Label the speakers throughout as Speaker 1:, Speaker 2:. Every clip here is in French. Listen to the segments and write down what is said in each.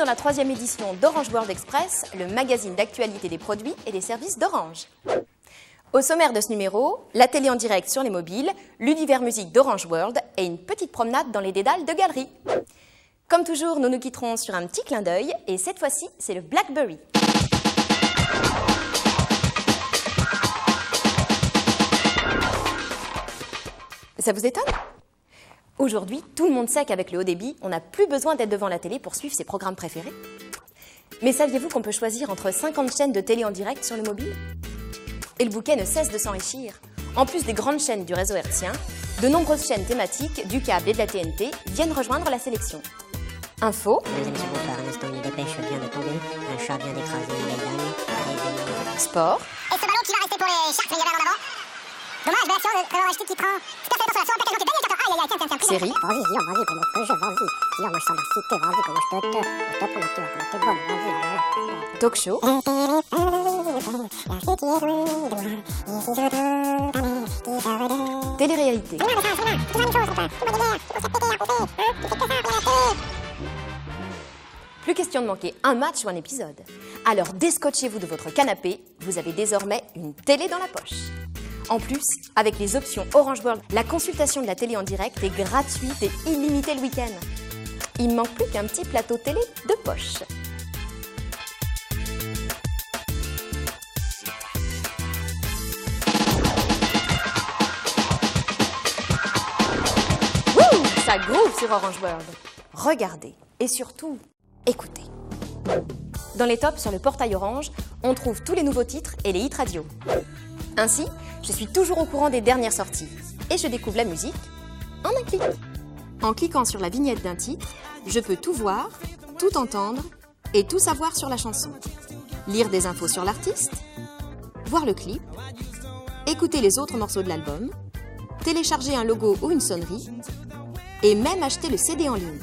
Speaker 1: dans la 3e édition d'Orange World Express, le magazine d'actualité des produits et des services d'Orange. Au sommaire de ce numéro, la télé en direct sur les mobiles, l'univers musique d'Orange World et une petite promenade dans les dédales de galeries. Comme toujours, nous nous quitterons sur un petit clin d'œil et cette fois-ci, c'est le BlackBerry. Ça vous étonne ? Aujourd'hui, tout le monde sait qu'avec le haut débit, on n'a plus besoin d'être devant la télé pour suivre ses programmes préférés. Mais saviez-vous qu'on peut choisir entre 50 chaînes de télé en direct sur le mobile ? Et le bouquet ne cesse de s'enrichir. En plus des grandes chaînes du réseau hertzien, de nombreuses chaînes thématiques, du câble et de la TNT viennent rejoindre la sélection. Info.
Speaker 2: Mesdames et messieurs, bonsoir. À l'instant, une dépêche vient de tomber. Un chat vient d'écraser une belle dame.
Speaker 1: Sport.
Speaker 3: Et ce ballon qui va rester pour les Sharks, les gars en avant. Dommage, belle action de Rachid qui prend tout à fait attention à l'action. Daniel Carter. Aïe, tiens.
Speaker 1: Série.
Speaker 2: Vas-y, Guillaume, vas-y, comment que je, vas-y. Guillaume, moi je sens la cité, vas-y, comment je te prends, t'es bonne, vas-y.
Speaker 1: Talk show. Télé-réalité. Plus question de manquer un match ou un épisode. Alors déscotchez-vous de votre canapé, vous avez désormais une télé dans la poche. En plus, avec les options Orange World, la consultation de la télé en direct est gratuite et illimitée le week-end. Il ne manque plus qu'un petit plateau télé de poche. Wouh, ça groove sur Orange World. Regardez et surtout, écoutez. Dans les tops sur le portail Orange, on trouve tous les nouveaux titres et les hits radio. Ainsi, je suis toujours au courant des dernières sorties et je découvre la musique en un clic. En cliquant sur la vignette d'un titre, je peux tout voir, tout entendre et tout savoir sur la chanson. Lire des infos sur l'artiste, voir le clip, écouter les autres morceaux de l'album, télécharger un logo ou une sonnerie et même acheter le CD en ligne.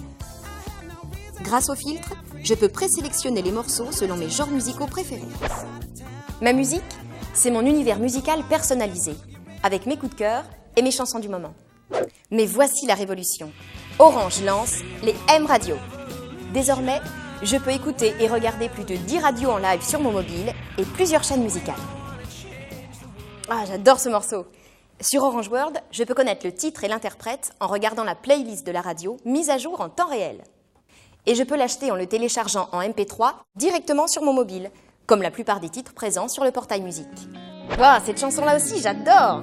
Speaker 1: Grâce au filtre, je peux présélectionner les morceaux selon mes genres musicaux préférés. Ma musique, c'est mon univers musical personnalisé, avec mes coups de cœur et mes chansons du moment. Mais voici la révolution. Orange lance les M Radio. Désormais, je peux écouter et regarder plus de 10 radios en live sur mon mobile et plusieurs chaînes musicales. Ah, j'adore ce morceau. Sur Orange World, je peux connaître le titre et l'interprète en regardant la playlist de la radio mise à jour en temps réel. Et je peux l'acheter en le téléchargeant en MP3 directement sur mon mobile, comme la plupart des titres présents sur le portail musique. Waouh, cette chanson-là aussi, j'adore!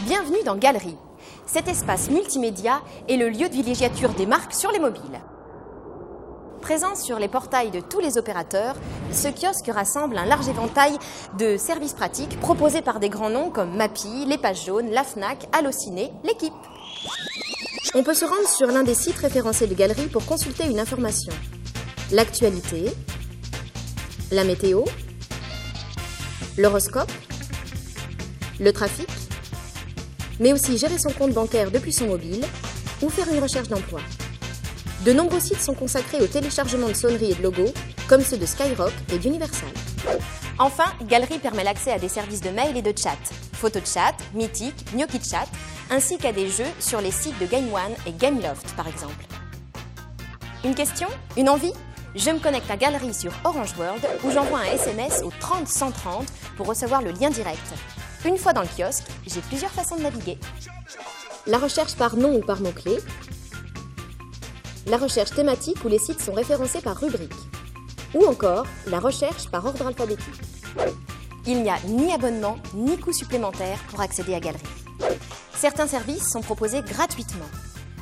Speaker 1: Bienvenue dans Galerie. Cet espace multimédia est le lieu de villégiature des marques sur les mobiles. Présent sur les portails de tous les opérateurs, ce kiosque rassemble un large éventail de services pratiques proposés par des grands noms comme Mappy, Les Pages Jaunes, la Fnac, Allociné, L'Équipe. On peut se rendre sur l'un des sites référencés de Galerie pour consulter une information. L'actualité, la météo, l'horoscope, le trafic, mais aussi gérer son compte bancaire depuis son mobile ou faire une recherche d'emploi. De nombreux sites sont consacrés au téléchargement de sonneries et de logos, comme ceux de Skyrock et d'Universal. Enfin, Galerie permet l'accès à des services de mail et de chat, PhotoChat, Mythic, Gnocchi Chat, ainsi qu'à des jeux sur les sites de Game One et Gameloft, par exemple. Une question ? Une envie ? Je me connecte à Galerie sur Orange World, où j'envoie un SMS au 30 130 pour recevoir le lien direct. Une fois dans le kiosque, j'ai plusieurs façons de naviguer. La recherche par nom ou par mot-clé, la recherche thématique où les sites sont référencés par rubrique, ou encore la recherche par ordre alphabétique. Il n'y a ni abonnement ni coût supplémentaire pour accéder à Galerie. Certains services sont proposés gratuitement.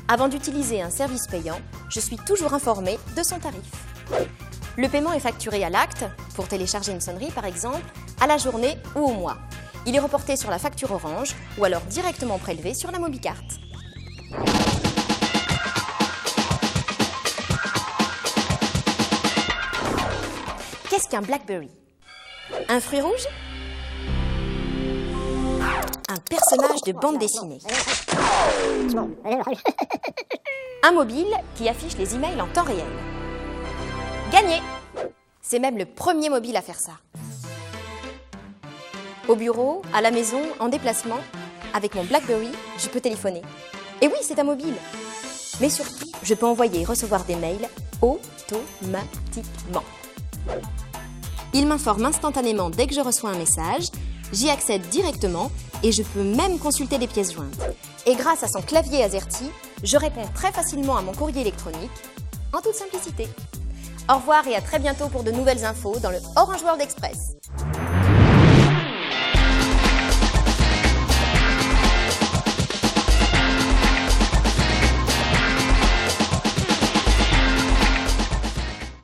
Speaker 1: Avant d'utiliser un service payant, je suis toujours informée de son tarif. Le paiement est facturé à l'acte, pour télécharger une sonnerie par exemple, à la journée ou au mois. Il est reporté sur la facture Orange ou alors directement prélevé sur la mobicarte. Qu'est-ce qu'un BlackBerry ? Un fruit rouge ? Un personnage de bande dessinée. Un mobile qui affiche les emails en temps réel. Gagné ! C'est même le premier mobile à faire ça. Au bureau, à la maison, en déplacement, avec mon BlackBerry, je peux téléphoner. Et oui, c'est un mobile. Mais surtout, je peux envoyer et recevoir des mails automatiquement. Il m'informe instantanément dès que je reçois un message, j'y accède directement et je peux même consulter des pièces jointes. Et grâce à son clavier AZERTY, je réponds très facilement à mon courrier électronique, en toute simplicité. Au revoir et à très bientôt pour de nouvelles infos dans le Orange World Express.